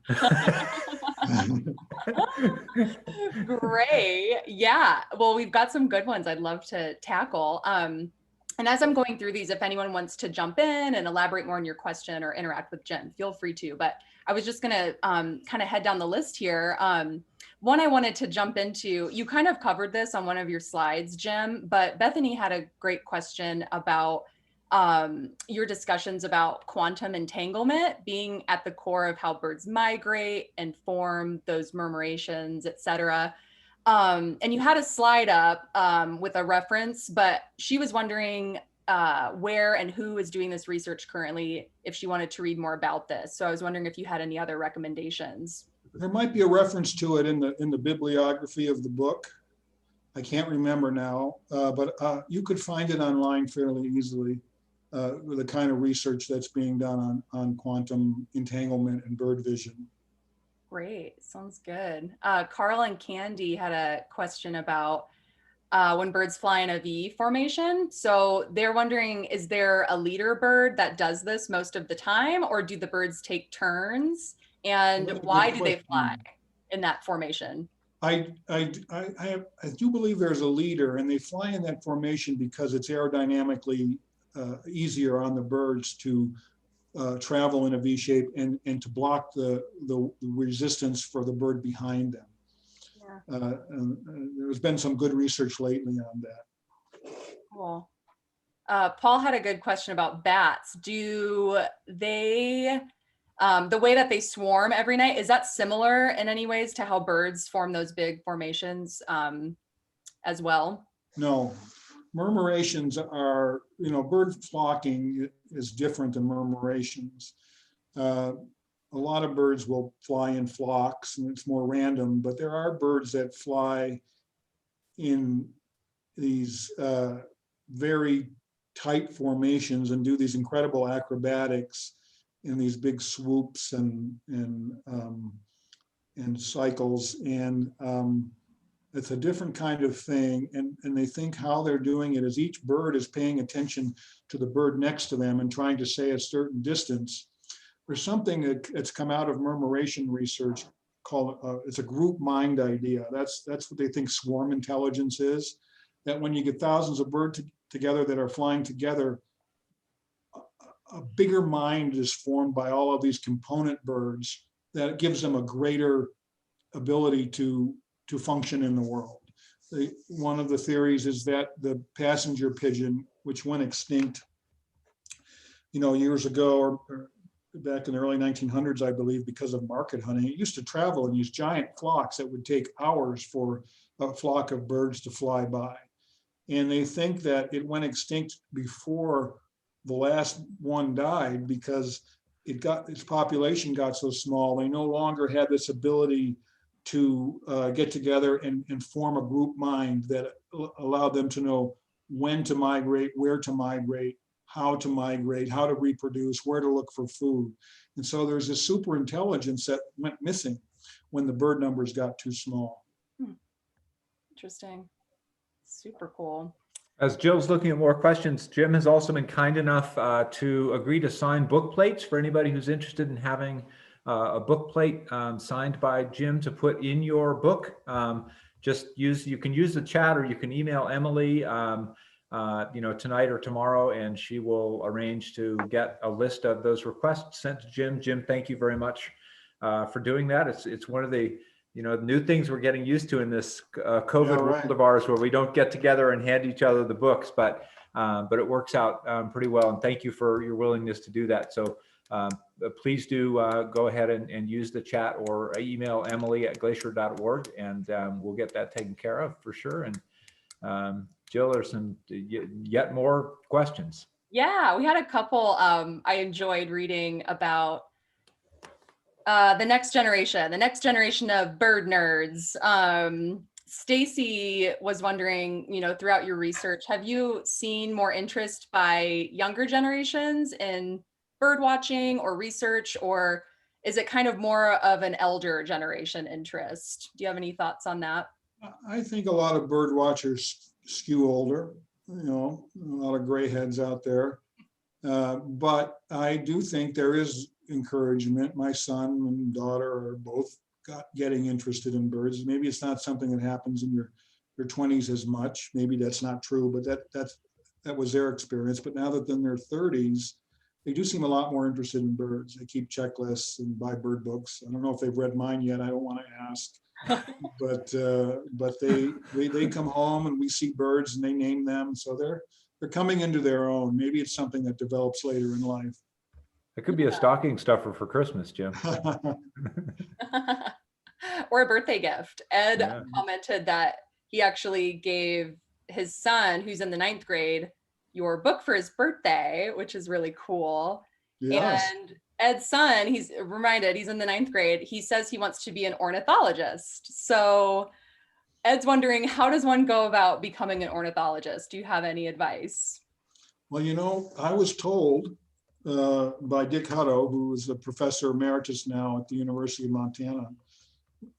Great. Yeah. Well, we've got some good ones I'd love to tackle. And as I'm going through these, if anyone wants to jump in and elaborate more on your question or interact with Jim, feel free to. But I was just going to kind of head down the list here. One I wanted to jump into, you kind of covered this on one of your slides, Jim, but Bethany had a great question about your discussions about quantum entanglement being at the core of how birds migrate and form those murmurations, et cetera. And you had a slide up with a reference, but she was wondering where and who is doing this research currently, if she wanted to read more about this. So I was wondering if you had any other recommendations. There might be a reference to it in the bibliography of the book. I can't remember now, but you could find it online fairly easily. With the kind of research that's being done on quantum entanglement and bird vision. Great, sounds good. Carl and Candy had a question about when birds fly in a V formation. So they're wondering, is there a leader bird that does this most of the time, or do the birds take turns? And why do they fly in that formation? I do believe there's a leader, and they fly in that formation because it's aerodynamically easier on the birds to travel in a V shape and to block the resistance for the bird behind them. Yeah. There's been some good research lately on that. Cool. Paul had a good question about bats. Do they, the way that they swarm every night, is that similar in any ways to how birds form those big formations as well? No. Murmurations are, bird flocking is different than murmurations. A lot of birds will fly in flocks and it's more random, but there are birds that fly in these very tight formations and do these incredible acrobatics in these big swoops and cycles. And it's a different kind of thing, and they think how they're doing it is each bird is paying attention to the bird next to them and trying to stay a certain distance. There's something that's come out of murmuration research called, it's a group mind idea. That's what they think swarm intelligence is, that when you get thousands of birds together that are flying together, a bigger mind is formed by all of these component birds that gives them a greater ability to function in the world. One of the theories is that the passenger pigeon, which went extinct, years ago, or back in the early 1900s, I believe, because of market hunting, it used to travel in these giant flocks that would take hours for a flock of birds to fly by. And they think that it went extinct before the last one died because its population got so small. They no longer had this ability to get together and form a group mind that allowed them to know when to migrate, where to migrate, how to reproduce, where to look for food. And so there's this super intelligence that went missing when the bird numbers got too small. Interesting. Super cool. As Jill's looking at more questions, Jim has also been kind enough to agree to sign book plates for anybody who's interested in having a book plate signed by Jim to put in your book. You can use the chat, or you can email Emily, tonight or tomorrow, and she will arrange to get a list of those requests sent to Jim. Jim, thank you very much for doing that. It's one of the new things we're getting used to in this COVID world of ours, where we don't get together and hand each other the books, but it works out pretty well. And thank you for your willingness to do that. So please do go ahead and use the chat or email Emily@glacier.org, and we'll get that taken care of for sure. And Jill, there's some yet more questions. Yeah, we had a couple. I enjoyed reading about the next generation of bird nerds. Stacy was wondering, throughout your research, have you seen more interest by younger generations in bird watching or research, or is it kind of more of an elder generation interest? Do you have any thoughts on that? I think a lot of bird watchers skew older, a lot of gray heads out there. But I do think there is encouragement. My son and daughter are both getting interested in birds. Maybe it's not something that happens in your 20s as much. Maybe that's not true, but that was their experience. But now that they're in their 30s, they do seem a lot more interested in birds. They keep checklists and buy bird books. I don't know if they've read mine yet. I don't want to ask. But they come home and we see birds and they name them. So they're coming into their own. Maybe it's something that develops later in life. It could be a stocking stuffer for Christmas, Jim. Or a birthday gift. Ed commented that he actually gave his son, who's in the 9th grade, your book for his birthday, which is really cool. Yes. And Ed's son, he's in the 9th grade. He says he wants to be an ornithologist. So Ed's wondering, how does one go about becoming an ornithologist? Do you have any advice? Well, I was told by Dick Hutto, who is a professor emeritus now at the University of Montana,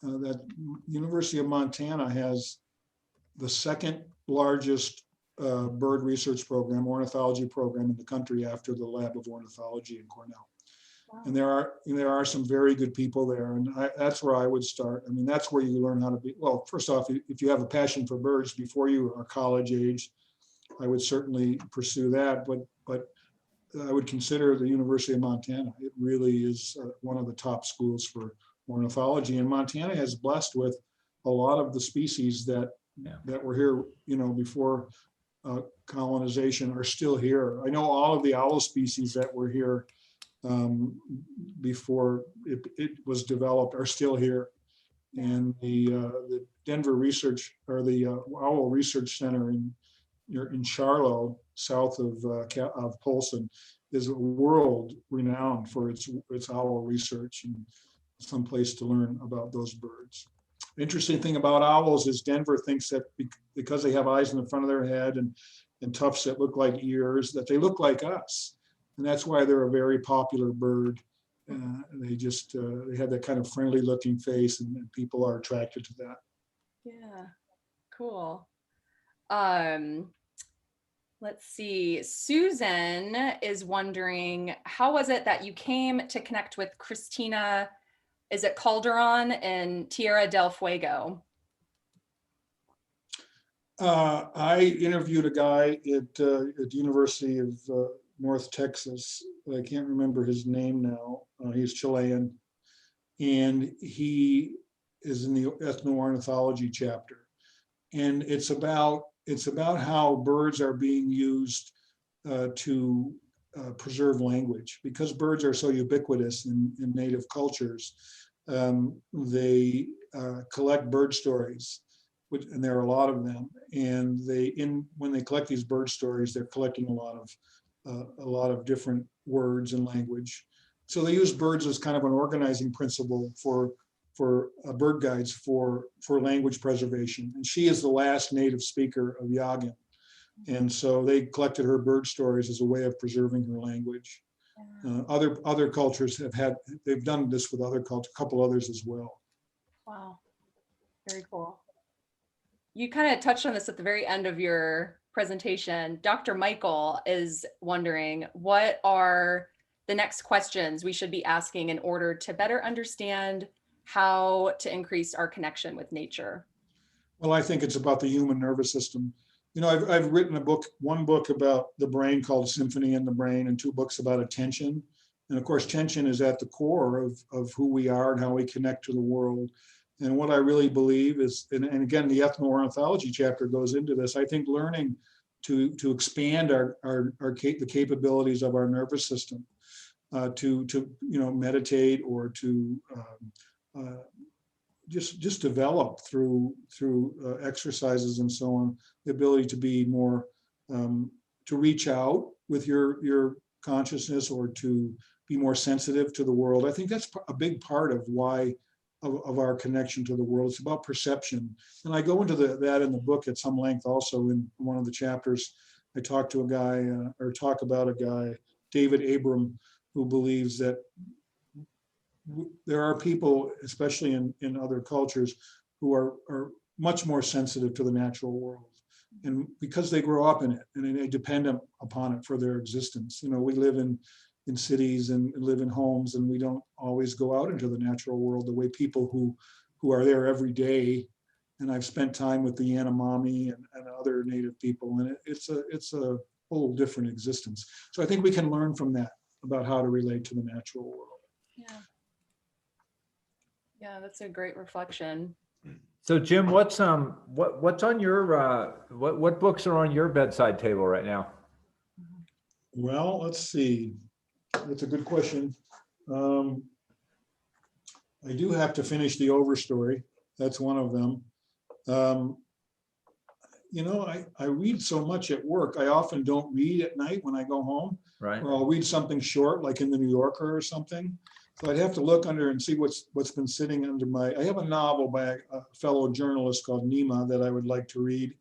that University of Montana has the second largest bird research program, ornithology program in the country, after the Lab of Ornithology in Cornell. Wow. And there are some very good people there, and that's where I would start. I mean, that's where you learn how to be. Well, first off, if you have a passion for birds before you are college age, I would certainly pursue that. But I would consider the University of Montana. It really is one of the top schools for ornithology, and Montana is blessed with a lot of the species that were here, before colonization are still here. I know all of the owl species that were here before it was developed are still here. And the Denver Research, or the Owl Research Center in Charlotte, south of Polson, is world renowned for its owl research, and some place to learn about those birds. Interesting thing about owls is Denver thinks that because they have eyes in the front of their head and tufts that look like ears, that they look like us. And that's why they're a very popular bird. They have that kind of friendly looking face, and people are attracted to that. Yeah, cool. Let's see. Susan is wondering, how was it that you came to connect with Christina, is it Calderon in Tierra del Fuego? I interviewed a guy at the University of North Texas. I can't remember his name now. He's Chilean, and he is in the Ethno Ornithology chapter. And it's about how birds are being used to preserve language, because birds are so ubiquitous in native cultures. They collect bird stories, and there are a lot of them. And when they collect these bird stories, they're collecting a lot a lot of different words and language. So they use birds as kind of an organizing principle for bird guides for language preservation. And she is the last native speaker of Yagin. And so they collected her bird stories as a way of preserving her language. Other cultures they've done this with other cultures, a couple others as well. Wow, very cool. You kind of touched on this at the very end of your presentation. Dr. Michael is wondering, what are the next questions we should be asking in order to better understand how to increase our connection with nature? Well, I think it's about the human nervous system. You know, I've written one book about the brain called Symphony in the Brain, and 2 books about attention. And of course, attention is at the core of who we are and how we connect to the world. And what I really believe is, and again, the Ethno Ornithology chapter goes into this, I think learning to expand the capabilities of our nervous system, to meditate or to just develop through exercises and so on, the ability to be more, to reach out with your consciousness, or to be more sensitive to the world. I think that's a big part of why, of our connection to the world. It's about perception. And I go into that in the book at some length also. In one of the chapters, I talk about a guy, David Abram, who believes that there are people, especially in other cultures, who are much more sensitive to the natural world. And because they grow up in it and they depend upon it for their existence. You know, we live in cities and live in homes, and we don't always go out into the natural world the way people who are there every day. And I've spent time with the Yanomami and other native people, and it's a whole different existence. So I think we can learn from that about how to relate to the natural world. Yeah, that's a great reflection. So Jim, what's on your what books are on your bedside table right now? Well, let's see. That's a good question. I do have to finish the Overstory. That's one of them. You know, I read so much at work. I often don't read at night when I go home. Right. Or I'll read something short, like in the New Yorker or something. So I'd have to look under and see what's been sitting under I have a novel by a fellow journalist called Nima that I would like to read.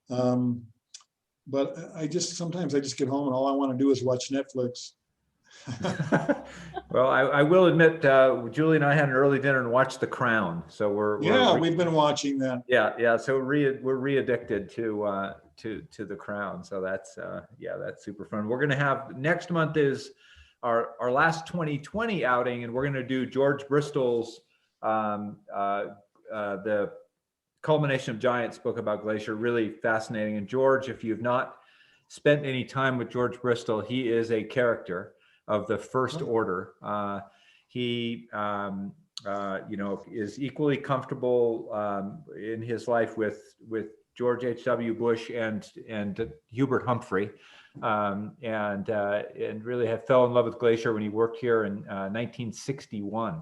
But sometimes I just get home and all I want to do is watch Netflix. Well, I will admit, Julie and I had an early dinner and watched The Crown. So we've been watching that. Yeah. So we're re-addicted to The Crown. So that's super fun. We're gonna have, next month is our last 2020 outing, and we're gonna do George Bristol's the Culmination of Giants book about Glacier. Really fascinating. And George, if you've not spent any time with George Bristol, he is a character of the First Order. He is equally comfortable in his life with George H.W. Bush and Hubert Humphrey, and really fell in love with Glacier when he worked here in 1961.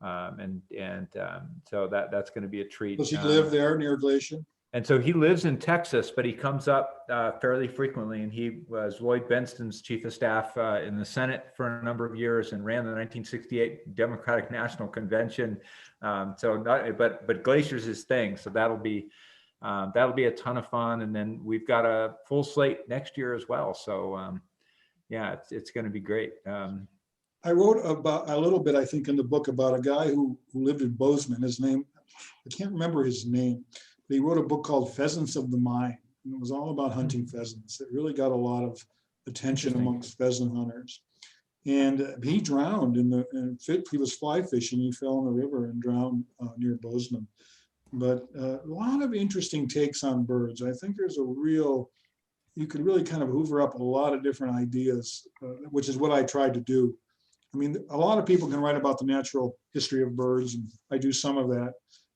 So that's going to be a treat. Does he live there near Glacier? And so he lives in Texas, but he comes up fairly frequently. And he was Lloyd Benston's chief of staff in the Senate for a number of years and ran the 1968 Democratic National Convention. But Glacier's his thing. So that'll be a ton of fun. And then we've got a full slate next year as well. So it's going to be great. I wrote about a little bit, I think, in the book about a guy who lived in Bozeman. His name, I can't remember his name. He wrote a book called Pheasants of the Mind, and it was all about hunting pheasants. It really got a lot of attention amongst pheasant hunters. And he drowned he was fly fishing. He fell in the river and drowned near Bozeman. But a lot of interesting takes on birds. I think there's you could really kind of hoover up a lot of different ideas, which is what I tried to do. I mean, a lot of people can write about the natural history of birds, and I do some of that.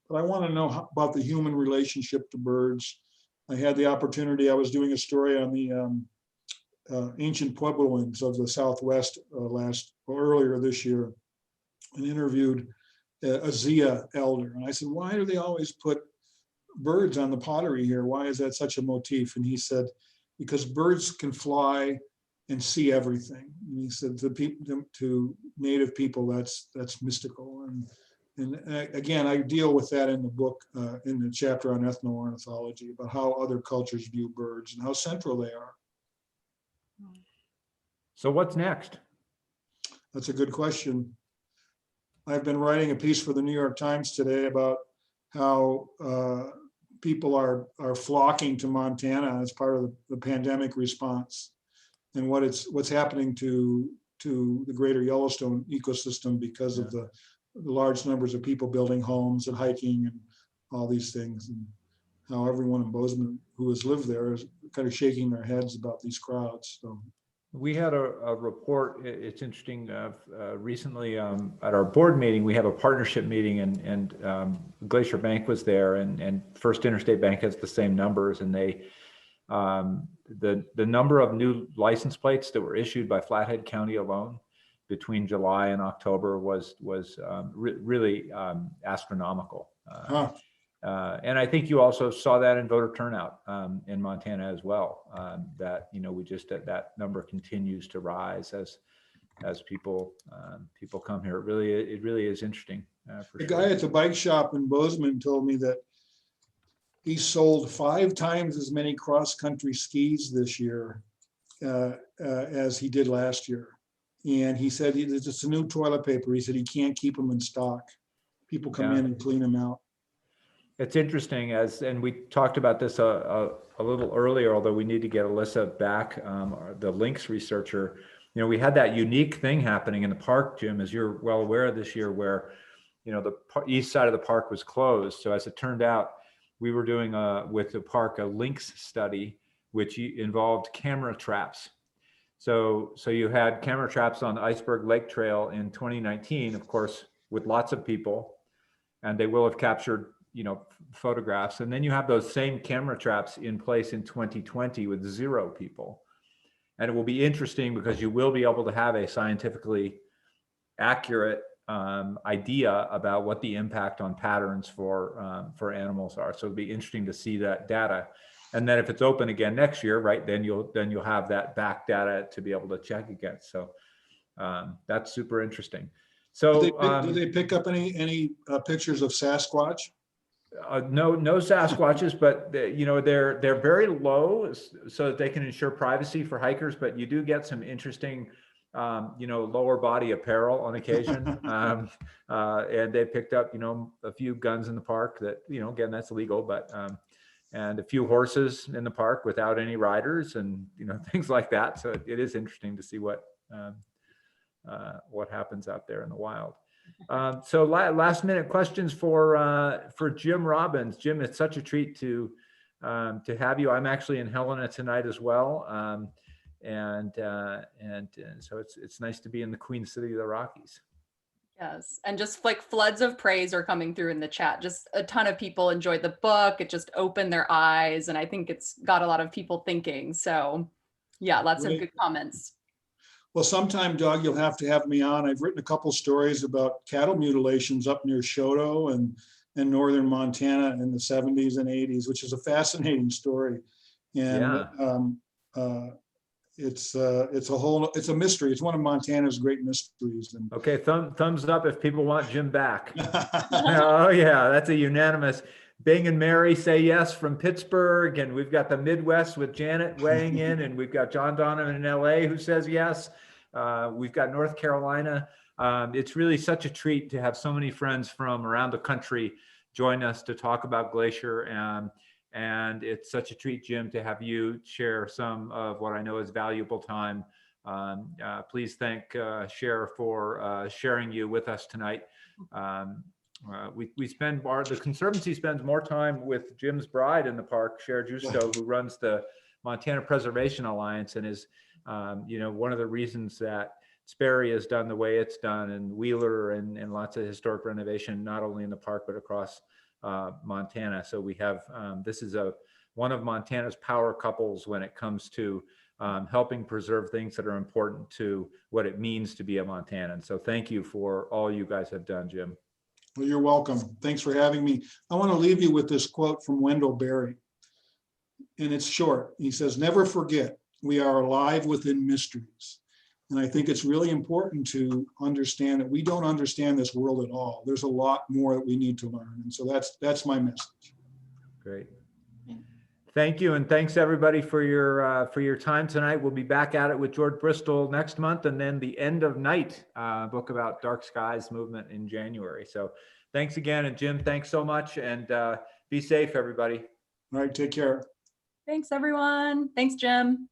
But I want to know about the human relationship to birds. I had the opportunity, I was doing a story on the ancient Puebloans of the Southwest earlier this year, and interviewed a Zia elder. And I said, why do they always put birds on the pottery here? Why is that such a motif? And he said, because birds can fly and see everything. And he said to native people, that's mystical. And again, I deal with that in the book, in the chapter on ethno ornithology, about how other cultures view birds and how central they are. So what's next? That's a good question. I've been writing a piece for the New York Times today about how people are flocking to Montana as part of the pandemic response, and what's happening to the greater Yellowstone ecosystem because of the large numbers of people building homes and hiking and all these things, and how everyone in Bozeman who has lived there is kind of shaking their heads about these crowds. So we had a report. It's interesting. Recently, at our board meeting, we have a partnership meeting, and Glacier Bank was there, and First Interstate Bank has the same numbers, and they the number of new license plates that were issued by Flathead County alone between July and October was really astronomical. And I think you also saw that in voter turnout in Montana as well. That we just that number continues to rise as people come here. It really is interesting. The guy at the bike shop in Bozeman told me that he sold 5 times as many cross-country skis this year as he did last year. And he said it's just a new toilet paper. He said he can't keep them in stock. People come in and clean them out. It's interesting, and we talked about this a little earlier, although we need to get Alyssa back, the Lynx researcher. We had that unique thing happening in the park, Jim, as you're well aware of this year, where the east side of the park was closed. So as it turned out, we were doing with the park a lynx study, which involved camera traps. So you had camera traps on the Iceberg Lake Trail in 2019, of course, with lots of people, and they will have captured photographs. And then you have those same camera traps in place in 2020 with 0 people. And it will be interesting because you will be able to have a scientifically accurate idea about what the impact on patterns for animals are. So it'll be interesting to see that data. And then if it's open again next year, right, then you'll have that back data to be able to check against. So that's super interesting. So do they pick up any pictures of Sasquatch? No Sasquatches, but they're very low so that they can ensure privacy for hikers. But you do get some interesting, lower body apparel on occasion, and they picked up a few guns in the park that again, that's illegal, but and a few horses in the park without any riders, and things like that. So it is interesting to see what happens out there in the wild. So last minute questions for Jim Robbins. Jim, it's such a treat to have you. I'm actually in Helena tonight as well, and so it's nice to be in the Queen City of the Rockies. Yes, and just like floods of praise are coming through in the chat. Just a ton of people enjoyed the book. It just opened their eyes, and I think it's got a lot of people thinking. So yeah, lots of good comments. Well, sometime, Doug, you'll have to have me on. I've written a couple stories about cattle mutilations up near Shoto and northern Montana in the 70s and 80s, which is a fascinating story. And it's a mystery. It's one of Montana's great mysteries. And okay, thumbs up if people want Jim back. Oh yeah, that's a unanimous. Bing and Mary say yes from Pittsburgh, and we've got the Midwest with Janet weighing in, and we've got John Donovan in LA who says yes. We've got North Carolina. It's really such a treat to have so many friends from around the country join us to talk about Glacier, and it's such a treat, Jim, to have you share some of what I know is valuable time. Please thank Cher for sharing you with us tonight. The Conservancy spends more time with Jim's bride in the park, Cher Justo, who runs the Montana Preservation Alliance, and is one of the reasons that Sperry has done the way it's done, and Wheeler and lots of historic renovation, not only in the park, but across Montana. So we have, this is one of Montana's power couples when it comes to helping preserve things that are important to what it means to be a Montanan. So thank you for all you guys have done, Jim. Well, you're welcome. Thanks for having me. I want to leave you with this quote from Wendell Berry, and it's short. He says, "Never forget, we are alive within mysteries. And I think it's really important to understand that we don't understand this world at all. There's a lot more that we need to learn. And so that's my message. Great. Thank you. And thanks everybody for your time tonight. We'll be back at it with George Bristol next month, and then the End of Night book about dark skies movement in January. So thanks again. And Jim, thanks so much. And be safe, everybody. All right, take care. Thanks, everyone. Thanks, Jim.